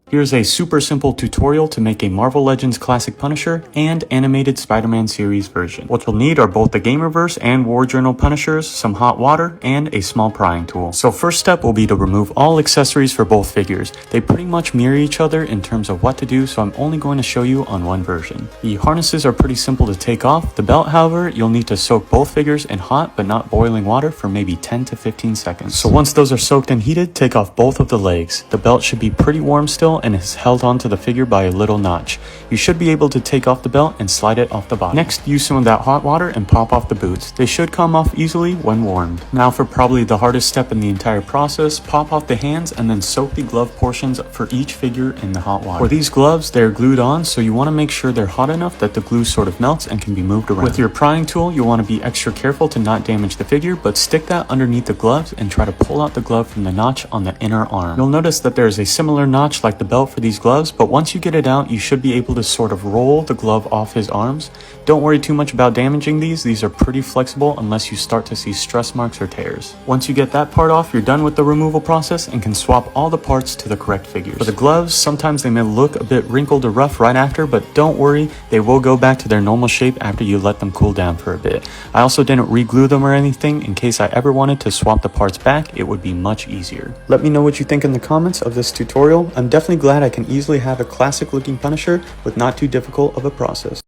Here's a super simple tutorial to make a Marvel Legends Classic Punisher and animated Spider-Man series version. What you'll need are both the Gamerverse and War Journal Punishers, some hot water, and a small prying tool. So first step will be to remove all accessories for both figures. They pretty much mirror each other in terms of what to do, so I'm only going to show you on one version. The harnesses are pretty simple to take off. The belt, however, you'll need to soak both figures in hot but not boiling water for maybe 10 to 15 seconds. So once those are soaked and heated, take off both of the legs. The belt should be pretty warm still and is held onto the figure by a little notch. You should be able to take off the belt and slide it off the bottom. Next, use some of that hot water and pop off the boots. They should come off easily when warmed. Now for probably the hardest step in the entire process, pop off the hands and then soak the glove portions for each figure in the hot water. For these gloves, they're glued on, so you want to make sure they're hot enough that the glue sort of melts and can be moved around. With your prying tool, you want to be extra careful to not damage the figure, but stick that underneath the gloves and try to pull out the glove from the notch on the inner arm. You'll notice that there is a similar notch like the belt for these gloves, but once you get it out, you should be able to sort of roll the glove off his arms. Don't worry too much about damaging these are pretty flexible unless you start to see stress marks or tears. Once you get that part off, you're done with the removal process and can swap all the parts to the correct figures. For the gloves, sometimes they may look a bit wrinkled or rough right after, but don't worry, they will go back to their normal shape after you let them cool down for a bit. I also didn't re-glue them or anything in case I ever wanted to swap the parts back. It would be much easier. Let me know what you think in the comments of this tutorial. I'm definitely glad I can easily have a classic looking Punisher with not too difficult of a process.